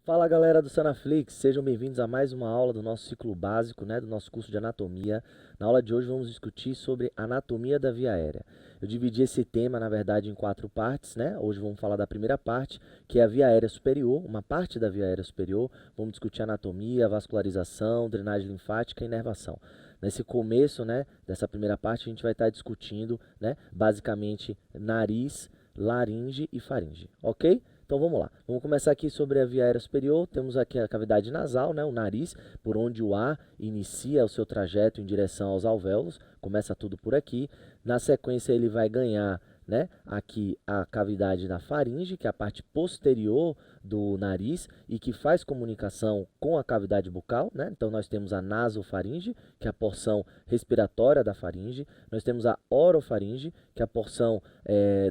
Fala galera do Sanaflix, sejam bem-vindos a mais uma aula do nosso ciclo básico, do nosso curso de anatomia. Na aula de hoje vamos discutir sobre anatomia da via aérea. Eu dividi esse tema, na verdade, em 4 partes, Hoje vamos falar da primeira parte, que é a via aérea superior, uma parte da via aérea superior. Vamos discutir anatomia, vascularização, drenagem linfática e inervação. Nesse começo, dessa primeira parte, a gente vai estar discutindo, basicamente, nariz, laringe e faringe, ok? Então vamos lá, vamos começar aqui sobre a via aérea superior. Temos aqui a cavidade nasal, o nariz, por onde o ar inicia o seu trajeto em direção aos alvéolos, começa tudo por aqui. Na sequência ele vai ganhar aqui a cavidade da faringe, que é a parte posterior do nariz e que faz comunicação com a cavidade bucal, Então nós temos a nasofaringe, que é a porção respiratória da faringe. Nós temos a orofaringe, que é a porção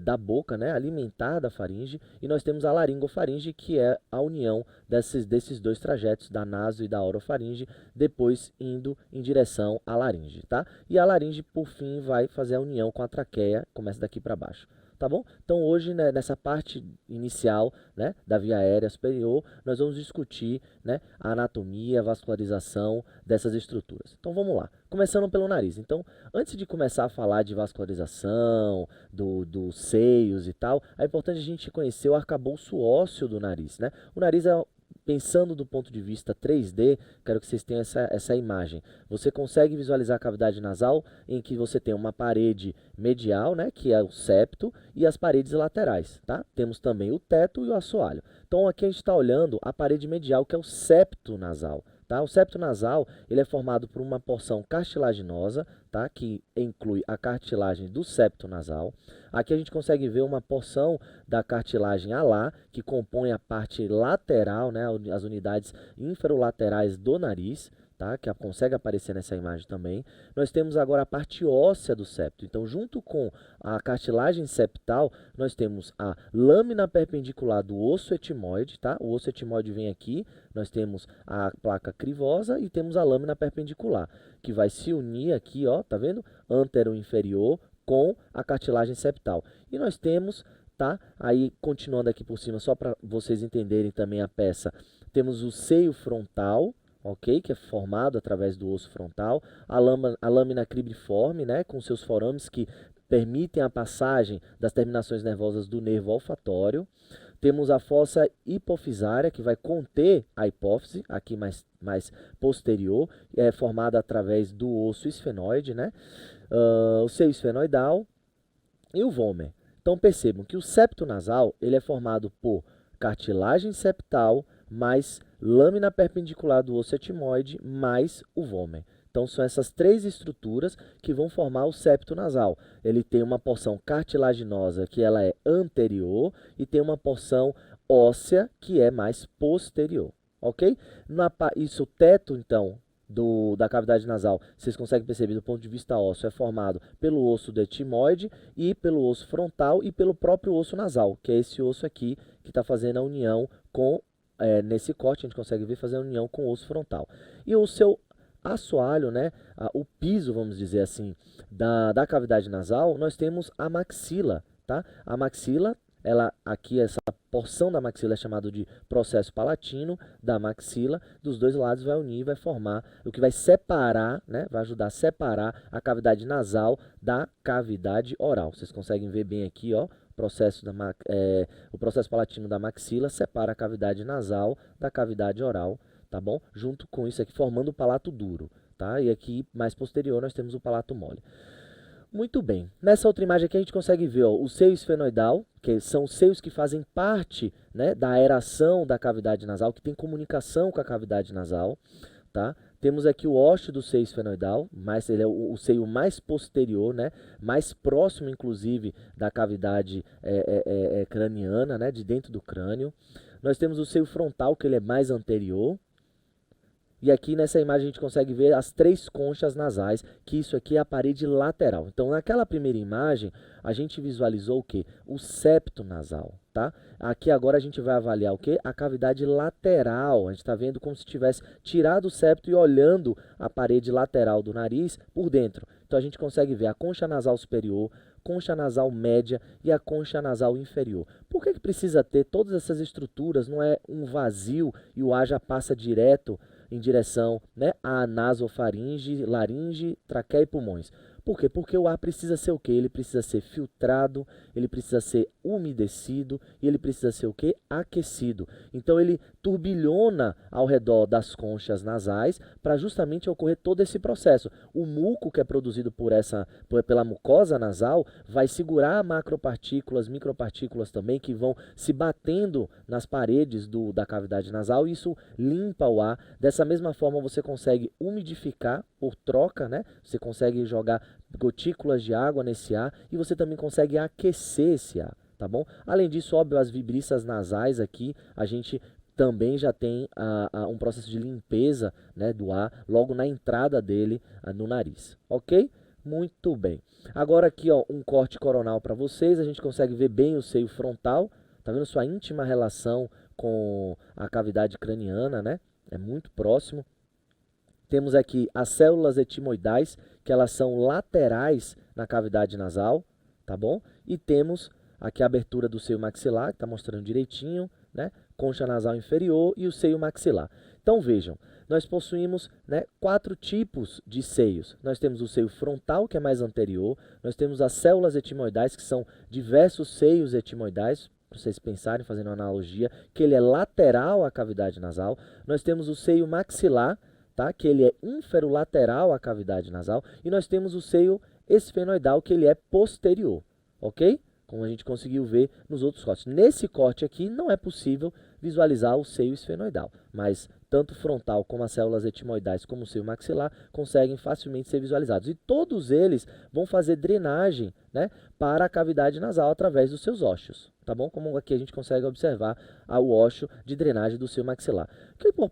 da boca, alimentar da faringe. E nós temos a laringofaringe, que é a união desses dois trajetos, da naso e da orofaringe, depois indo em direção à laringe, tá? E a laringe, por fim, vai fazer a união com a traqueia, começa daqui para baixo. Tá bom? Então hoje, nessa parte inicial, da via aérea superior, nós vamos discutir, a anatomia, a vascularização dessas estruturas. Então vamos lá, começando pelo nariz. Então, antes de começar a falar de vascularização, dos seios e tal, é importante a gente conhecer o arcabouço ósseo do nariz, O nariz é, pensando do ponto de vista 3D, quero que vocês tenham essa imagem. Você consegue visualizar a cavidade nasal em que você tem uma parede medial, que é o septo, e as paredes laterais, tá? Temos também o teto e o assoalho. Então aqui a gente está olhando a parede medial, que é o septo nasal. Tá? O septo nasal ele é formado por uma porção cartilaginosa, tá? Que inclui a cartilagem do septo nasal. Aqui a gente consegue ver uma porção da cartilagem alar, que compõe a parte lateral, as unidades inferolaterais do nariz, tá? Que consegue aparecer nessa imagem também. Nós temos agora a parte óssea do septo. Então, junto com a cartilagem septal, nós temos a lâmina perpendicular do osso etimoide, tá? O osso etimoide vem aqui, nós temos a placa crivosa e temos a lâmina perpendicular, que vai se unir aqui, ó, tá vendo? Antero-inferior com a cartilagem septal. E nós temos, tá? Aí, continuando aqui por cima, só para vocês entenderem também a peça, temos o seio frontal, ok? Que é formado através do osso frontal, a lâmina cribriforme, com seus forames que permitem a passagem das terminações nervosas do nervo olfatório. Temos a fossa hipofisária, que vai conter a hipófise, aqui mais posterior, é formada através do osso esfenoide, o seio esfenoidal e o vômer. Então percebam que o septo nasal ele é formado por cartilagem septal mais lâmina perpendicular do osso etimoide mais o vômer. Então são essas 3 estruturas que vão formar o septo nasal. Ele tem uma porção cartilaginosa que ela é anterior e tem uma porção óssea que é mais posterior, ok? Isso, o teto, então, da cavidade nasal, vocês conseguem perceber do ponto de vista ósseo, é formado pelo osso do etimoide e pelo osso frontal e pelo próprio osso nasal, que é esse osso aqui que está fazendo a união com, nesse corte a gente consegue ver fazer a união com o osso frontal. E o seu assoalho, o piso, vamos dizer assim, da cavidade nasal, nós temos a maxila, tá? A maxila, aqui essa porção da maxila é chamada de processo palatino da maxila, dos dois lados vai unir, vai formar o que vai separar, vai ajudar a separar a cavidade nasal da cavidade oral. Vocês conseguem ver bem aqui, ó, o processo palatino da maxila separa a cavidade nasal da cavidade oral, tá bom? Junto com isso aqui formando o palato duro, tá? E aqui mais posterior nós temos o palato mole. Muito bem. Nessa outra imagem aqui a gente consegue ver, ó, o seio esfenoidal, que são os seios que fazem parte, da aeração da cavidade nasal, que tem comunicação com a cavidade nasal, tá? Temos aqui o ósseo do seio esfenoidal, mas ele é o seio mais posterior, mais próximo, inclusive, da cavidade craniana, de dentro do crânio. Nós temos o seio frontal, que ele é mais anterior. E aqui nessa imagem a gente consegue ver as 3 conchas nasais, que isso aqui é a parede lateral. Então, naquela primeira imagem, a gente visualizou o quê? O septo nasal, tá? Aqui agora a gente vai avaliar o quê? A cavidade lateral. A gente está vendo como se tivesse tirado o septo e olhando a parede lateral do nariz por dentro. Então, a gente consegue ver a concha nasal superior, concha nasal média e a concha nasal inferior. Por que precisa ter todas essas estruturas? Não é um vazio e o ar já passa direto em direção, né, à nasofaringe, laringe, traqueia e pulmões. Por quê? Porque o ar precisa ser o quê? Ele precisa ser filtrado, ele precisa ser umedecido e ele precisa ser o quê? Aquecido. Então ele turbilhona ao redor das conchas nasais para justamente ocorrer todo esse processo. O muco que é produzido pela mucosa nasal vai segurar macropartículas, micropartículas também que vão se batendo nas paredes da cavidade nasal e isso limpa o ar. Dessa mesma forma você consegue umidificar por troca, né? Você consegue jogar gotículas de água nesse ar e você também consegue aquecer esse ar, tá bom? Além disso, óbvio, as vibriças nasais aqui, a gente também já tem um processo de limpeza, né, do ar logo na entrada dele no nariz, ok? Muito bem. Agora aqui, ó, um corte coronal para vocês, a gente consegue ver bem o seio frontal, tá vendo sua íntima relação com a cavidade craniana, né? É muito próximo. Temos aqui as células etimoidais, que elas são laterais na cavidade nasal, tá bom? E temos aqui a abertura do seio maxilar, que está mostrando direitinho, né? Concha nasal inferior e o seio maxilar. Então vejam, nós possuímos, né, 4 tipos de seios. Nós temos o seio frontal, que é mais anterior, nós temos as células etimoidais, que são diversos seios etimoidais, para vocês pensarem, fazendo uma analogia, que ele é lateral à cavidade nasal. Nós temos o seio maxilar, tá? Que ele é inferolateral à cavidade nasal, e nós temos o seio esfenoidal, que ele é posterior, ok? Como a gente conseguiu ver nos outros cortes. Nesse corte aqui não é possível visualizar o seio esfenoidal, mas tanto frontal como as células etimoidais como o seio maxilar conseguem facilmente ser visualizados. E todos eles vão fazer drenagem, né, para a cavidade nasal através dos seus ósseos, tá bom? Como aqui a gente consegue observar o ósseo de drenagem do seio maxilar.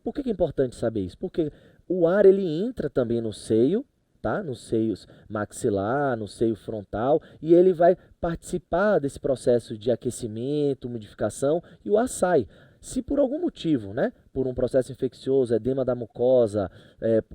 Por que é importante saber isso? Porque o ar ele entra também no seio, tá? Nos seios maxilar, no seio frontal, e ele vai participar desse processo de aquecimento, umidificação, e o ar sai. Se por algum motivo, né, por um processo infeccioso, edema da mucosa,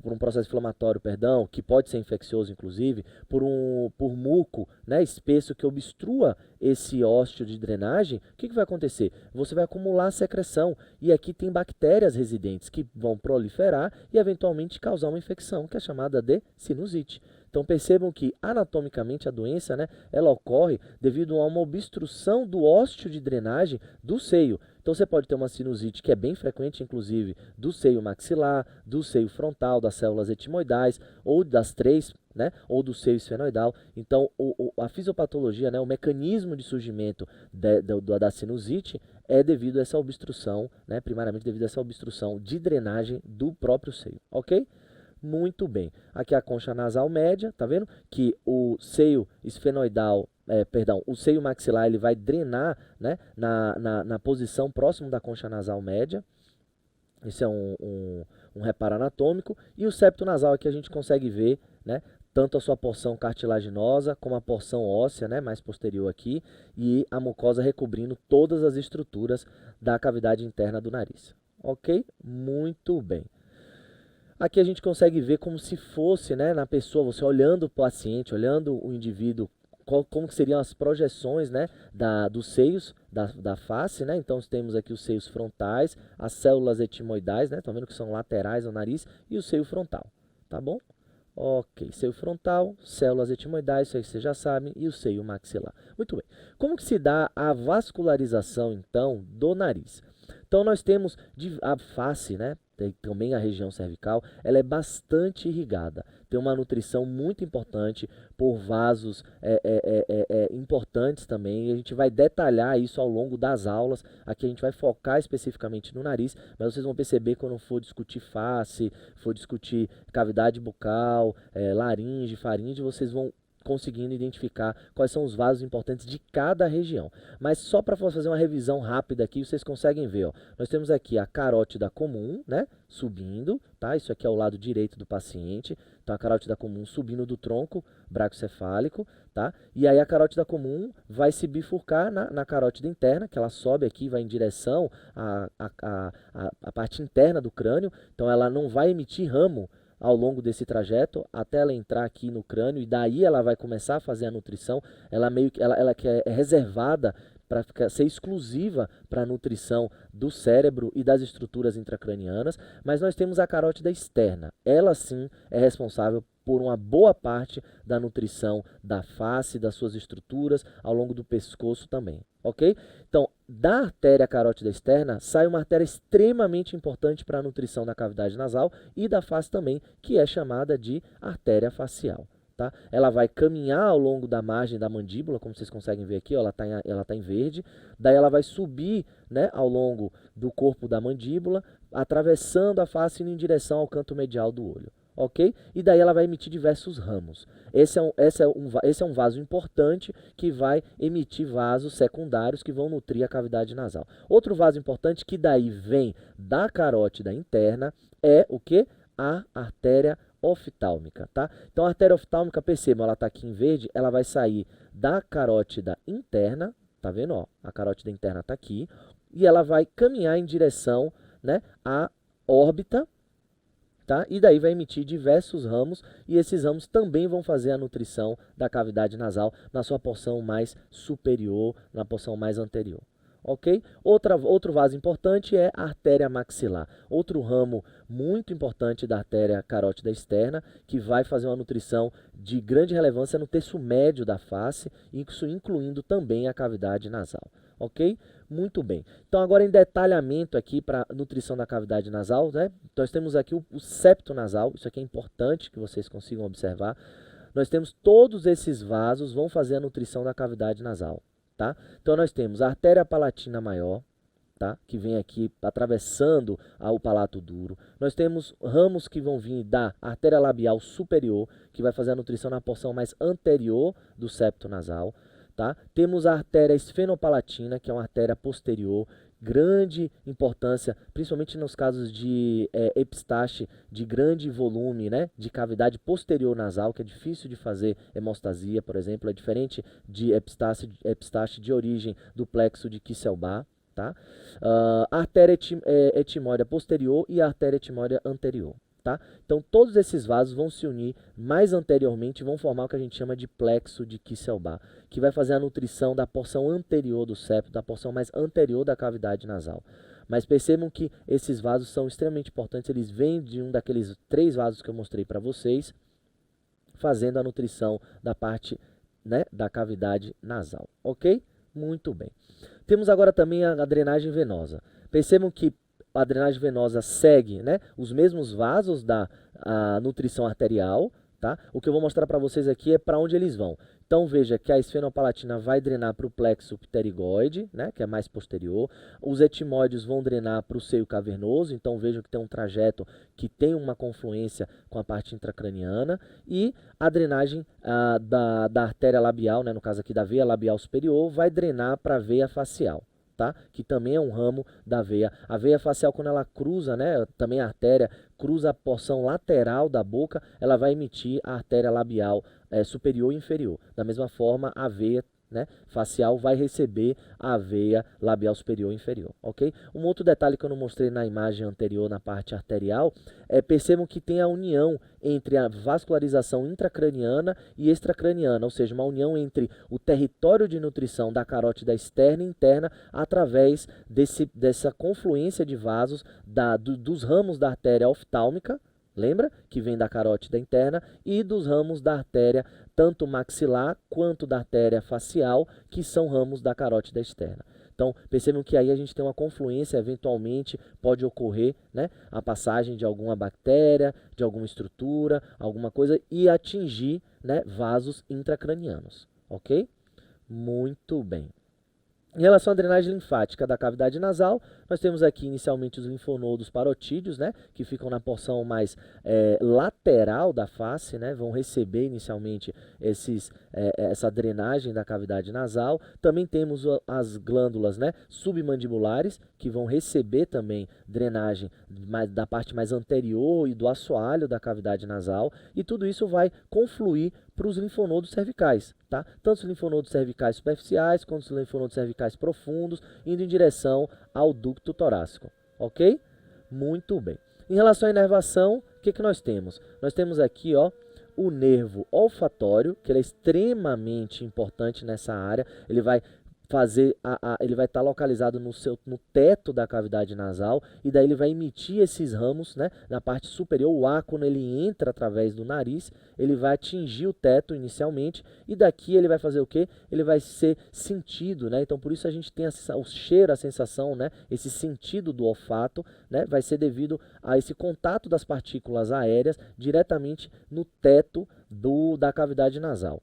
por um processo inflamatório, perdão, que pode ser infeccioso inclusive, por muco, né, espesso que obstrua esse ósseo de drenagem, o que vai acontecer? Você vai acumular secreção e aqui tem bactérias residentes que vão proliferar e eventualmente causar uma infecção, que é chamada de sinusite. Então percebam que anatomicamente a doença, né, ela ocorre devido a uma obstrução do ósseo de drenagem do seio. Então você pode ter uma sinusite que é bem frequente, inclusive, do seio maxilar, do seio frontal, das células etimoidais, ou das 3, né, ou do seio esfenoidal. Então a fisiopatologia, né, o mecanismo de surgimento da sinusite é devido a essa obstrução, né, primariamente devido a essa obstrução de drenagem do próprio seio, ok? Muito bem. Aqui a concha nasal média, tá vendo? Que o seio esfenoidal, o seio maxilar, ele vai drenar, né, na posição próximo da concha nasal média. Esse é um reparo anatômico. E o septo nasal aqui a gente consegue ver, né, tanto a sua porção cartilaginosa como a porção óssea, né, mais posterior aqui, e a mucosa recobrindo todas as estruturas da cavidade interna do nariz. Ok? Muito bem. Aqui a gente consegue ver como se fosse, né, na pessoa, você olhando o paciente, olhando o indivíduo, como que seriam as projeções, né, dos seios, da face, né? Então temos aqui os seios frontais, as células etimoidais, né? Estão vendo que são laterais ao nariz, e o seio frontal, tá bom? Ok, seio frontal, células etimoidais, isso aí vocês já sabem, e o seio maxilar. Muito bem. Como que se dá a vascularização, então, do nariz? Então nós temos a face, né? Tem também a região cervical, ela é bastante irrigada. Tem uma nutrição muito importante por vasos importantes também. E a gente vai detalhar isso ao longo das aulas. Aqui a gente vai focar especificamente no nariz, mas vocês vão perceber quando for discutir face, for discutir cavidade bucal, laringe, faringe, vocês vão conseguindo identificar quais são os vasos importantes de cada região. Mas só para fazer uma revisão rápida aqui, vocês conseguem ver, ó, nós temos aqui a carótida comum, né, subindo, tá? Isso aqui é o lado direito do paciente. Então, a carótida comum subindo do tronco braquiocefálico, tá? E aí a carótida comum vai se bifurcar na carótida interna, que ela sobe aqui, vai em direção à parte interna do crânio. Então, ela não vai emitir ramo ao longo desse trajeto até ela entrar aqui no crânio, e daí ela vai começar a fazer a nutrição. Ela meio que ela que é reservada para ser exclusiva para a nutrição do cérebro e das estruturas intracranianas, mas nós temos a carótida externa. Ela sim é responsável por uma boa parte da nutrição da face, das suas estruturas, ao longo do pescoço também, ok? Então, da artéria carótida externa, sai uma artéria extremamente importante para a nutrição da cavidade nasal e da face também, que é chamada de artéria facial. Tá? Ela vai caminhar ao longo da margem da mandíbula, como vocês conseguem ver aqui, ó, ela tá em verde. Daí ela vai subir, né, ao longo do corpo da mandíbula, atravessando a face e indo em direção ao canto medial do olho. Ok? E daí ela vai emitir diversos ramos. Esse é um vaso importante que vai emitir vasos secundários que vão nutrir a cavidade nasal. Outro vaso importante que daí vem da carótida interna é o que? A artéria oftálmica, tá? Então a artéria oftálmica, percebam, ela está aqui em verde, ela vai sair da carótida interna, tá vendo? Ó, a carótida interna está aqui, e ela vai caminhar em direção, né, à órbita, tá? E daí vai emitir diversos ramos, e esses ramos também vão fazer a nutrição da cavidade nasal na sua porção mais superior, na porção mais anterior. Ok? Outro vaso importante é a artéria maxilar. Outro ramo muito importante da artéria carótida externa, que vai fazer uma nutrição de grande relevância no terço médio da face, isso incluindo também a cavidade nasal. Ok? Muito bem. Então, agora em detalhamento aqui para nutrição da cavidade nasal, né? Nós temos aqui o septo nasal, isso aqui é importante que vocês consigam observar. Nós temos todos esses vasos vão fazer a nutrição da cavidade nasal. Tá? Então, nós temos a artéria palatina maior, tá? Que vem aqui atravessando o palato duro. Nós temos ramos que vão vir da artéria labial superior, que vai fazer a nutrição na porção mais anterior do septo nasal. Tá? Temos a artéria esfenopalatina, que é uma artéria posterior, grande importância, principalmente nos casos de epistaxe de grande volume, né, de cavidade posterior nasal, que é difícil de fazer hemostasia, por exemplo, é diferente de epistaxe de origem do plexo de Kisselbach. Tá? A artéria etimóidea posterior e a artéria etimóidea anterior. Tá? Então, todos esses vasos vão se unir mais anteriormente e vão formar o que a gente chama de plexo de Kisselbach, que vai fazer a nutrição da porção anterior do septo, da porção mais anterior da cavidade nasal. Mas percebam que esses vasos são extremamente importantes, eles vêm de um daqueles 3 vasos que eu mostrei para vocês, fazendo a nutrição da parte, né, da cavidade nasal. Ok? Muito bem. Temos agora também a drenagem venosa. Percebam que a drenagem venosa segue, né, os mesmos vasos da nutrição arterial. Tá? O que eu vou mostrar para vocês aqui é para onde eles vão. Então veja que a esfenopalatina vai drenar para o plexo pterigoide, né, que é mais posterior. Os etimóideos vão drenar para o seio cavernoso, então vejam que tem um trajeto que tem uma confluência com a parte intracraniana. E a drenagem da artéria labial, né, no caso aqui da veia labial superior, vai drenar para a veia facial. Tá? Que também é um ramo da veia. A veia facial, quando ela cruza, né, também a artéria, cruza a porção lateral da boca, ela vai emitir a artéria labial superior e inferior. Da mesma forma, a veia, né, facial vai receber a veia labial superior e inferior, ok? Um outro detalhe que eu não mostrei na imagem anterior, na parte arterial, percebam que tem a união entre a vascularização intracraniana e extracraniana, ou seja, uma união entre o território de nutrição da carótida externa e interna através dessa confluência de vasos dos ramos da artéria oftálmica, lembra? Que vem da carótida interna, e dos ramos da artéria, tanto maxilar quanto da artéria facial, que são ramos da carótida externa. Então, percebam que aí a gente tem uma confluência, eventualmente pode ocorrer, né, a passagem de alguma bactéria, de alguma estrutura, alguma coisa, e atingir, né, vasos intracranianos, ok? Muito bem. Em relação à drenagem linfática da cavidade nasal, nós temos aqui inicialmente os linfonodos parotídeos, né, que ficam na porção mais lateral da face, né, vão receber inicialmente essa drenagem da cavidade nasal. Também temos as glândulas, né, submandibulares, que vão receber também drenagem da parte mais anterior e do assoalho da cavidade nasal, e tudo isso vai confluir para os linfonodos cervicais, tá? Tanto os linfonodos cervicais superficiais quanto os linfonodos cervicais profundos, indo em direção ao ducto torácico, ok? Muito bem. Em relação à inervação, o que nós temos? Nós temos aqui, ó, o nervo olfatório, que ele é extremamente importante nessa área. Ele vai ele vai estar localizado no teto da cavidade nasal, e daí ele vai emitir esses ramos, né, na parte superior. O ar, quando ele entra através do nariz, ele vai atingir o teto inicialmente, e daqui ele vai fazer o quê? Ele vai ser sentido, né? Então por isso a gente tem o cheiro, a sensação, né, esse sentido do olfato, né, vai ser devido a esse contato das partículas aéreas diretamente no teto da cavidade nasal.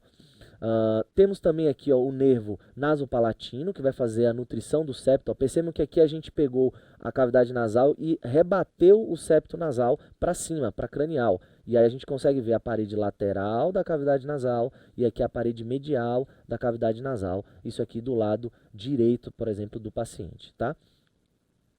Temos também aqui, ó, o nervo nasopalatino, que vai fazer a nutrição do septo. Ó, percebam que aqui a gente pegou a cavidade nasal e rebateu o septo nasal para cima, para cranial. E aí a gente consegue ver a parede lateral da cavidade nasal e aqui a parede medial da cavidade nasal. Isso aqui do lado direito, por exemplo, do paciente, tá?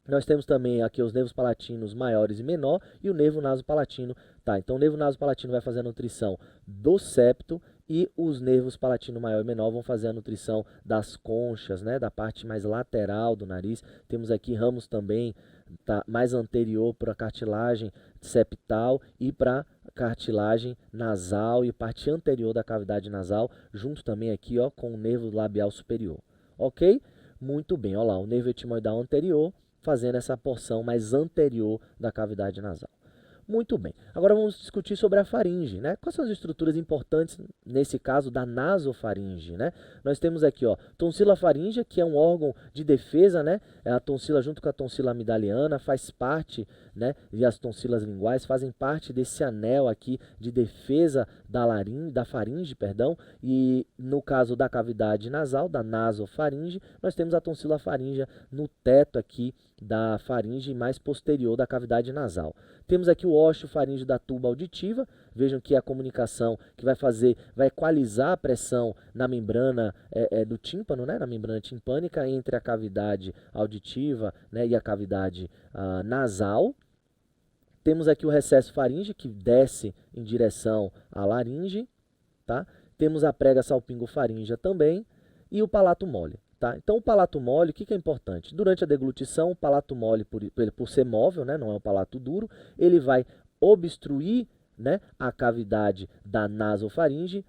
Nós temos também aqui os nervos palatinos maiores e menor e o nervo nasopalatino, tá? Então o nervo nasopalatino vai fazer a nutrição do septo, e os nervos palatino maior e menor vão fazer a nutrição das conchas, né, da parte mais lateral do nariz. Temos aqui ramos também, tá, mais anterior para a cartilagem septal e para a cartilagem nasal e parte anterior da cavidade nasal, junto também aqui, ó, com o nervo labial superior. Ok? Muito bem, olha lá, o nervo etimoidal anterior fazendo essa porção mais anterior da cavidade nasal. Muito bem. Agora vamos discutir sobre a faringe, né? Quais são as estruturas importantes, nesse caso, da nasofaringe, né? Nós temos aqui, ó, tonsila faríngea, que é um órgão de defesa, né? É a tonsila junto com a tonsila amidaliana, faz parte, né? E as tonsilas linguais fazem parte desse anel aqui de defesa da faringe, perdão. E no caso da cavidade nasal, da nasofaringe, nós temos a tonsila faríngea no teto aqui da faringe mais posterior da cavidade nasal. Temos aqui o ósseo faríngeo da tuba auditiva. Vejam que a comunicação que vai equalizar a pressão na membrana do tímpano, né, na membrana timpânica, entre a cavidade auditiva, né, e a cavidade nasal. Temos aqui o recesso faríngeo, que desce em direção à laringe, tá? Temos a prega salpingofaríngea também, e o palato mole. Tá? Então o palato mole, o que é importante? Durante a deglutição, o palato mole, por ser móvel, né, não é um palato duro, ele vai obstruir, né, a cavidade da nasofaringe,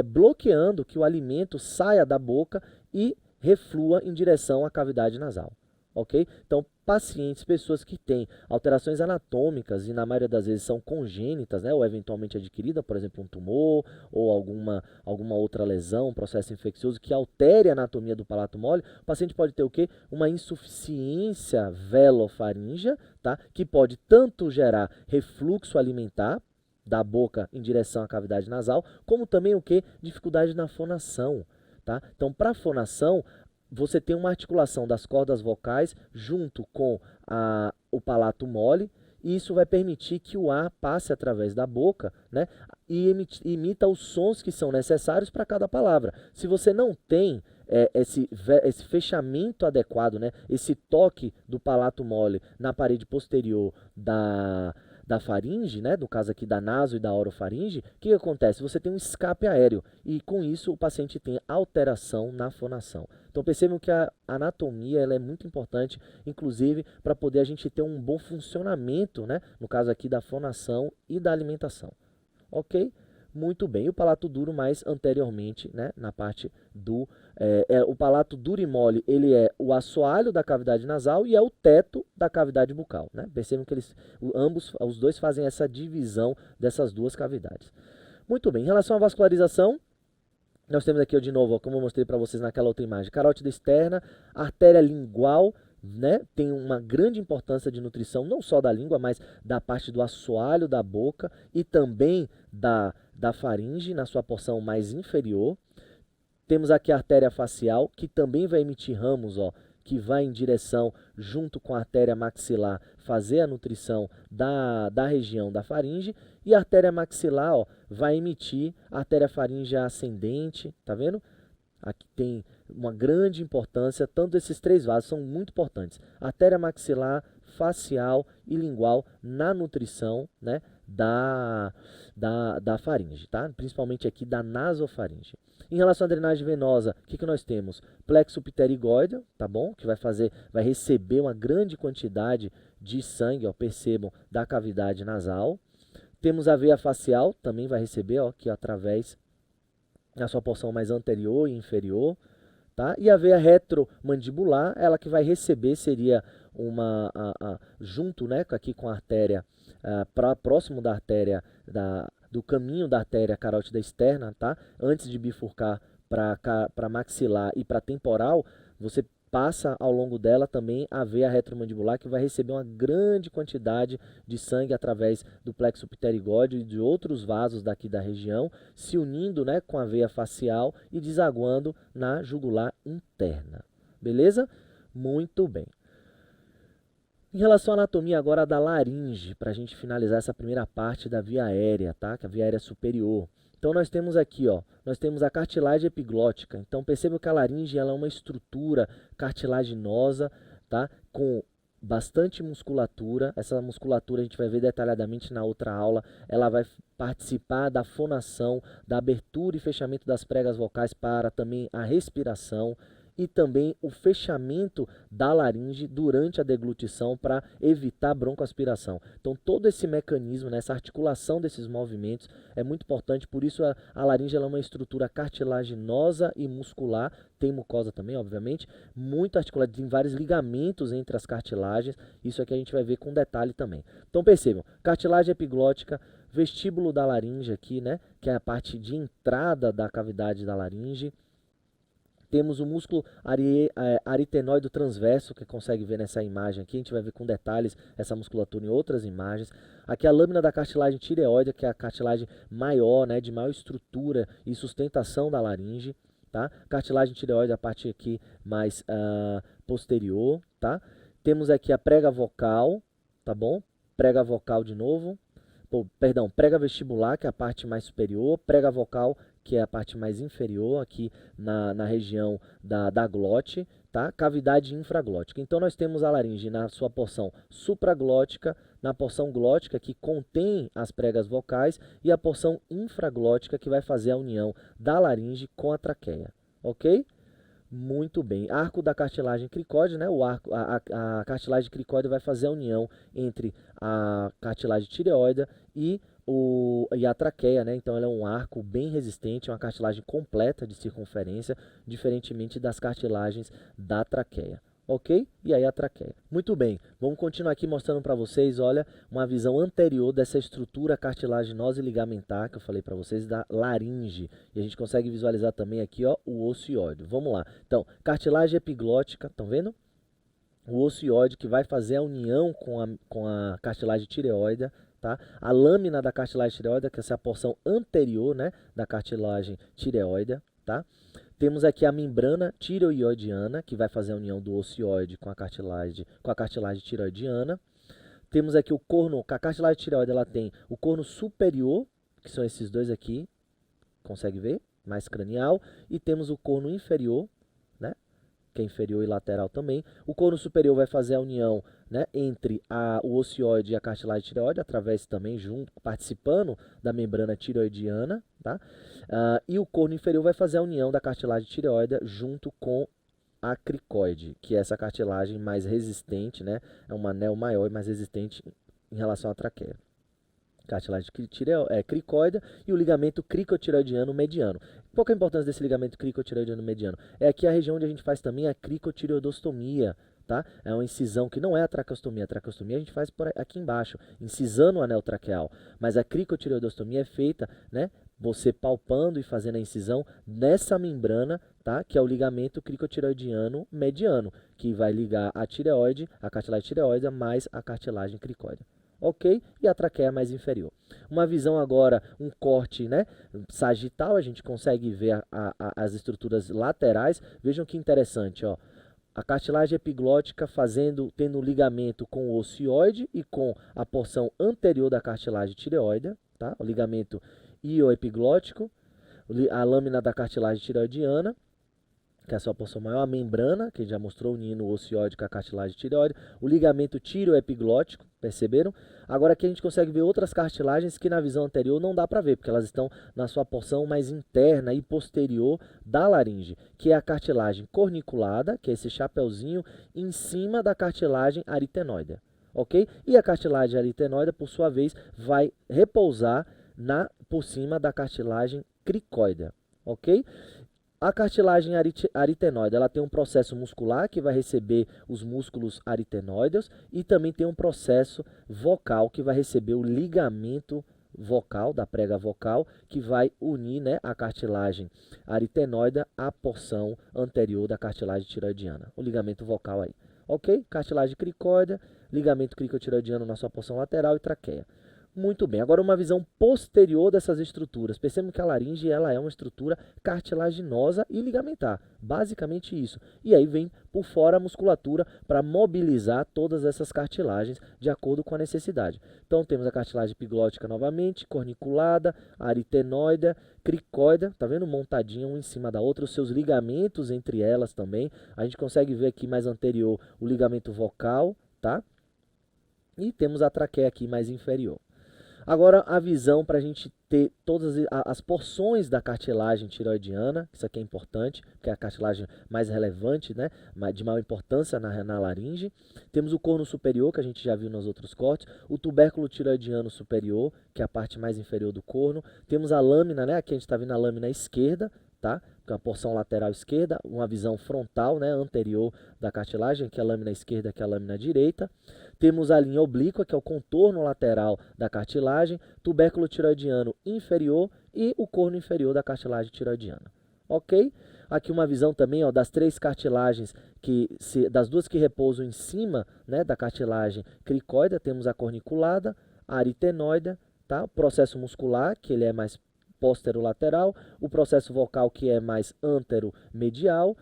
bloqueando que o alimento saia da boca e reflua em direção à cavidade nasal. Ok? Então, pacientes, pessoas que têm alterações anatômicas e na maioria das vezes são congênitas, né, ou eventualmente adquirida, por exemplo, um tumor ou alguma outra lesão, um processo infeccioso que altere a anatomia do palato mole, o paciente pode ter o quê? Uma insuficiência velofaríngea, tá? Que pode tanto gerar refluxo alimentar da boca em direção à cavidade nasal, como também o quê? Dificuldade na fonação, tá? Então, para a fonação, você tem uma articulação das cordas vocais junto com o palato mole, e isso vai permitir que o ar passe através da boca, né, e imita os sons que são necessários para cada palavra. Se você não tem esse fechamento adequado, né, esse toque do palato mole na parede posterior da faringe, né, no caso aqui da naso e da orofaringe, o que acontece? Você tem um escape aéreo e com isso o paciente tem alteração na fonação. Então percebam que a anatomia ela é muito importante, inclusive para poder a gente ter um bom funcionamento, né, no caso aqui da fonação e da alimentação. Ok? Muito bem. E o palato duro mais anteriormente, né, na parte do... o palato duro e mole, ele é o assoalho da cavidade nasal e é o teto da cavidade bucal, né? Percebam que os dois fazem essa divisão dessas duas cavidades. Muito bem. Em relação à vascularização, nós temos aqui, de novo, ó, como eu mostrei para vocês naquela outra imagem, carótida externa, artéria lingual, né, tem uma grande importância de nutrição, não só da língua, mas da parte do assoalho da boca e também da faringe, na sua porção mais inferior. Temos aqui a artéria facial, que também vai emitir ramos, ó, que vai em direção, junto com a artéria maxilar, fazer a nutrição da região da faringe. E a artéria maxilar, ó, vai emitir a artéria faríngea ascendente, tá vendo? Aqui tem uma grande importância, tanto esses três vasos são muito importantes. Artéria maxilar, facial e lingual na nutrição, né, da faringe, tá? Principalmente aqui da nasofaringe. Em relação à drenagem venosa, o que nós temos? Plexo pterigoide, tá bom? Que vai receber uma grande quantidade de sangue, ó, percebam, da cavidade nasal. Temos a veia facial, também vai receber, ó, que através da sua porção mais anterior e inferior, tá? E a veia retromandibular, ela que vai receber seria junto, né, aqui com a artéria, próximo da artéria, do caminho da artéria carótida externa, tá? Antes de bifurcar para maxilar e para temporal, você passa ao longo dela também a veia retromandibular, que vai receber uma grande quantidade de sangue através do plexo pterigóide e de outros vasos daqui da região, se unindo, né, com a veia facial e desaguando na jugular interna. Beleza? Muito bem. Em relação à anatomia agora da laringe, para a gente finalizar essa primeira parte da via aérea, tá? Que é a via aérea superior. Então nós temos aqui, ó, nós temos a cartilagem epiglótica. Então perceba que a laringe ela é uma estrutura cartilaginosa, tá? Com bastante musculatura. Essa musculatura a gente vai ver detalhadamente na outra aula. Ela vai participar da fonação, da abertura e fechamento das pregas vocais para também a respiração. E também o fechamento da laringe durante a deglutição para evitar broncoaspiração. Então todo esse mecanismo, né, essa articulação desses movimentos é muito importante, por isso a laringe ela é uma estrutura cartilaginosa e muscular, tem mucosa também, obviamente, muito articulada, tem vários ligamentos entre as cartilagens, isso aqui a gente vai ver com detalhe também. Então percebam, cartilagem epiglótica, vestíbulo da laringe aqui, né, que é a parte de entrada da cavidade da laringe. Temos o músculo aritenoide transverso, que consegue ver nessa imagem aqui. A gente vai ver com detalhes essa musculatura em outras imagens. Aqui a lâmina da cartilagem tireoide, que é a cartilagem maior, né, de maior estrutura e sustentação da laringe. Tá? Cartilagem tireoide, a parte aqui mais posterior. Tá? Temos aqui a prega vocal, tá bom? Prega vocal de novo. Perdão, prega vestibular, que é a parte mais superior. Prega vocal, que é a parte mais inferior, aqui na região da glote, tá? Cavidade infraglótica. Então nós temos a laringe na sua porção supraglótica, na porção glótica, que contém as pregas vocais, e a porção infraglótica, que vai fazer a união da laringe com a traqueia, ok? Muito bem. Arco da cartilagem cricóide, né? A cartilagem cricóide vai fazer a união entre a cartilagem tireoide e a traqueia, né? Então ela é um arco bem resistente, uma cartilagem completa de circunferência, diferentemente das cartilagens da traqueia. Ok? E aí a traqueia. Muito bem, vamos continuar aqui mostrando para vocês, olha, uma visão anterior dessa estrutura cartilaginosa e ligamentar que eu falei para vocês da laringe. E a gente consegue visualizar também aqui, ó, o osso ióide. Vamos lá. Então, cartilagem epiglótica, estão vendo? O osso ióide que vai fazer a união com a cartilagem tireoide, tá? A lâmina da cartilagem tireoide, que é essa porção anterior, né, da cartilagem tireoide, tá? Temos aqui a membrana tireoidiana, que vai fazer a união do ocioide com a cartilagem tireoidiana. Temos aqui o corno, a cartilagem tireoide ela tem o corno superior, que são esses dois aqui, consegue ver? Mais cranial. E temos o corno inferior, né? Que é inferior e lateral também. O corno superior vai fazer a união, né, entre o ocioide e a cartilagem tireoide, através também, participando da membrana tireoidiana, tá? E o corno inferior vai fazer a união da cartilagem tireoide junto com a cricoide, que é essa cartilagem mais resistente, né? É um anel maior e mais resistente em relação à traqueia. Cartilagem cricoide e o ligamento cricotireoidiano mediano. Qual que é a importância desse ligamento cricotireoidiano mediano? É aqui a região onde a gente faz também a cricotireoidostomia, tá? É uma incisão que não é a traqueostomia. A traqueostomia a gente faz aqui embaixo, incisando o anel traqueal. Mas a cricotireoidostomia é feita, né, você palpando e fazendo a incisão nessa membrana, tá? Que é o ligamento cricotireoidiano mediano, que vai ligar a tireoide, a cartilagem tireoide, mais a cartilagem cricoide. ok? E a traqueia mais inferior. Uma visão agora, um corte, né, sagital, a gente consegue ver as estruturas laterais. Vejam que interessante, ó. A cartilagem epiglótica tendo ligamento com o ocioide e com a porção anterior da cartilagem tireoide, tá? O ligamento ioepiglótico, a lâmina da cartilagem tireoidiana, que é a sua porção maior, a membrana, que já mostrou unindo o ocioide com a cartilagem tireoide, o ligamento tireoepiglótico, perceberam? Agora aqui a gente consegue ver outras cartilagens que na visão anterior não dá para ver, porque elas estão na sua porção mais interna e posterior da laringe, que é a cartilagem corniculada, que é esse chapeuzinho em cima da cartilagem aritenoide, ok? E a cartilagem aritenoide, por sua vez, vai repousar por cima da cartilagem cricoide, ok? A cartilagem aritenoide, ela tem um processo muscular que vai receber os músculos aritenoideus e também tem um processo vocal que vai receber o ligamento vocal, da prega vocal, que vai unir, né, a cartilagem aritenoide à porção anterior da cartilagem tireoidiana. O ligamento vocal aí, ok? Cartilagem cricoide, ligamento cricotireoidiano na sua porção lateral e traqueia. Muito bem, agora uma visão posterior dessas estruturas. Percebam que a laringe ela é uma estrutura cartilaginosa e ligamentar, basicamente isso. E aí vem por fora a musculatura para mobilizar todas essas cartilagens de acordo com a necessidade. Então temos a cartilagem epiglótica novamente, corniculada, aritenoide, cricoide, tá vendo? Montadinha uma em cima da outra, os seus ligamentos entre elas também. A gente consegue ver aqui mais anterior o ligamento vocal, tá? E temos a traqueia aqui mais inferior. Agora a visão para a gente ter todas as porções da cartilagem tireoidiana, isso aqui é importante, que é a cartilagem mais relevante, né, de maior importância na laringe. Temos o corno superior, que a gente já viu nos outros cortes, o tubérculo tireoidiano superior, que é a parte mais inferior do corno. Temos a lâmina, né, aqui a gente está vendo a lâmina esquerda, tá? Com a porção lateral esquerda, uma visão frontal, né, anterior da cartilagem, que é a lâmina esquerda, que é a lâmina direita. Temos a linha oblíqua, que é o contorno lateral da cartilagem, tubérculo tireoidiano inferior e o corno inferior da cartilagem tireoidiana. Ok? Aqui uma visão também, ó, das três cartilagens, das duas que repousam em cima, né, da cartilagem cricoide, temos a corniculada, a aritenoide, tá? O processo muscular, que ele é mais posterolateral, o processo vocal, que é mais anteromedial,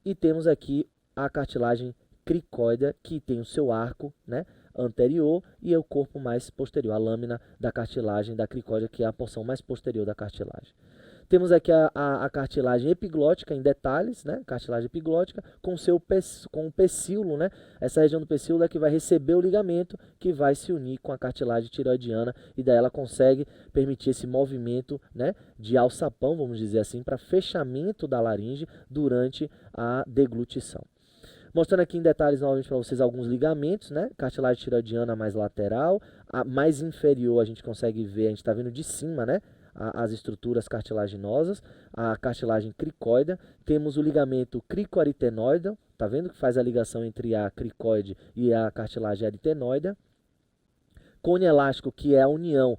e temos aqui a cartilagem cricoide, que tem o seu arco, né, anterior e o corpo mais posterior, a lâmina da cartilagem da cricoide, que é a porção mais posterior da cartilagem. Temos aqui a cartilagem epiglótica em detalhes, né? Cartilagem epiglótica com o pecíolo, né? Essa região do pecíolo é que vai receber o ligamento que vai se unir com a cartilagem tireoidiana e daí ela consegue permitir esse movimento, né, de alçapão, vamos dizer assim, para fechamento da laringe durante a deglutição. Mostrando aqui em detalhes novamente para vocês alguns ligamentos, né? Cartilagem tireoidiana mais lateral, a mais inferior a gente consegue ver, a gente está vendo de cima, né? As estruturas cartilaginosas, a cartilagem cricoide, temos o ligamento cricoaritenoide, tá vendo que faz a ligação entre a cricoide e a cartilagem aritenoide, cone elástico, que é a união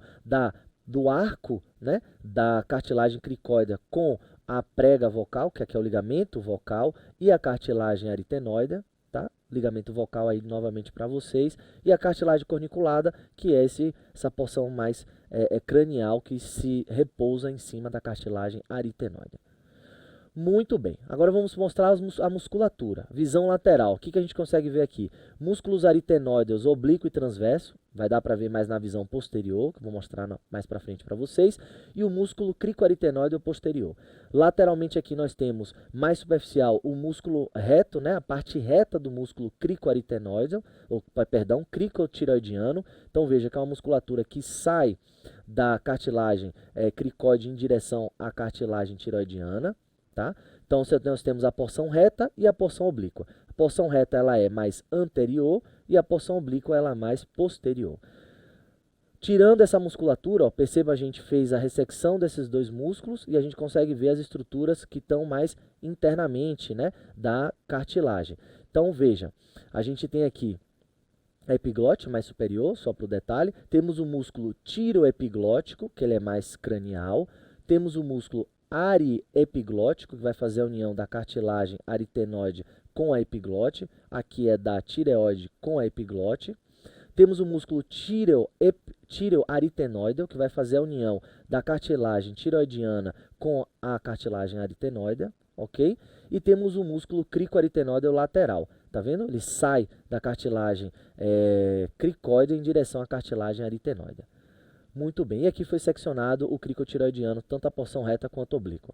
do arco, né, da cartilagem cricoide com a prega vocal, que aqui é o ligamento vocal, e a cartilagem aritenoide, tá? Ligamento vocal aí novamente para vocês, e a cartilagem corniculada, que é essa porção mais cranial que se repousa em cima da cartilagem aritenoide. Muito bem, agora vamos mostrar a musculatura. Visão lateral, o que a gente consegue ver aqui? Músculos aritenoideus oblíquo e transverso, vai dar para ver mais na visão posterior, que eu vou mostrar mais para frente para vocês, e o músculo cricoaritenoideo posterior. Lateralmente aqui nós temos mais superficial o músculo reto, né, a parte reta do músculo cricoaritenoideo, cricotireoidiano. Então veja que é uma musculatura que sai da cartilagem cricoide em direção à cartilagem tireoidiana. Tá? Então nós temos a porção reta e a porção oblíqua. A porção reta ela é mais anterior e a porção oblíqua ela é mais posterior. Tirando essa musculatura, ó, perceba, a gente fez a ressecção desses dois músculos e a gente consegue ver as estruturas que estão mais internamente, né, da cartilagem. Então veja, a gente tem aqui a epiglote mais superior, só para o detalhe. Temos o músculo tiroepiglótico, que ele é mais cranial. Temos o músculo ariepiglótico, que vai fazer a união da cartilagem aritenoide com a epiglote. Aqui é da tireoide com a epiglote. Temos o músculo tireoaritenoide, que vai fazer a união da cartilagem tireoidiana com a cartilagem aritenoide, ok? E temos o músculo cricoaritenoide lateral, tá vendo? Ele sai da cartilagem cricoide em direção à cartilagem aritenoide. Muito bem, e aqui foi seccionado o cricotireoidiano, tanto a porção reta quanto oblíqua.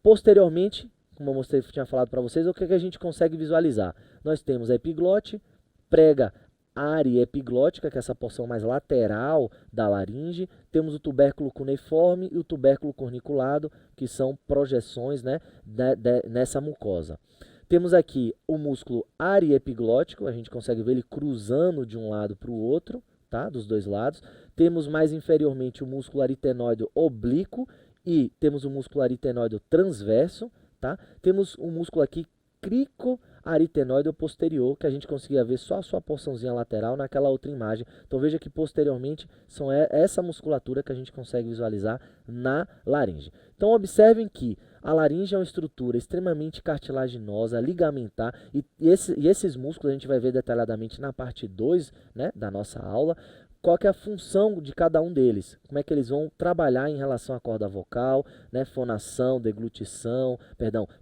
Posteriormente, como eu mostrei, tinha falado para vocês, o que a gente consegue visualizar? Nós temos a epiglote, prega área epiglótica, que é essa porção mais lateral da laringe. Temos o tubérculo cuneiforme e o tubérculo corniculado, que são projeções, né, nessa mucosa. Temos aqui o músculo ariepiglótico, a gente consegue ver ele cruzando de um lado para o outro, tá? Dos dois lados. Temos mais inferiormente o músculo aritenoide oblíquo e temos o músculo aritenoide transverso, tá? Temos o músculo aqui cricoaritenoide posterior, que a gente conseguia ver só a sua porçãozinha lateral naquela outra imagem. Então veja que posteriormente são essa musculatura que a gente consegue visualizar na laringe. Então observem que a laringe é uma estrutura extremamente cartilaginosa, ligamentar, e esses músculos a gente vai ver detalhadamente na parte 2, né, da nossa aula. Qual que é a função de cada um deles, como é que eles vão trabalhar em relação à corda vocal, né, fonação, deglutição,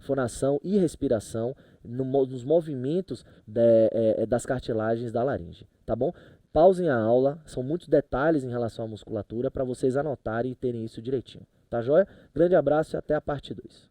fonação e respiração nos movimentos das cartilagens da laringe, tá bom? Pausem a aula, são muitos detalhes em relação à musculatura para vocês anotarem e terem isso direitinho, tá joia? Grande abraço e até a parte 2.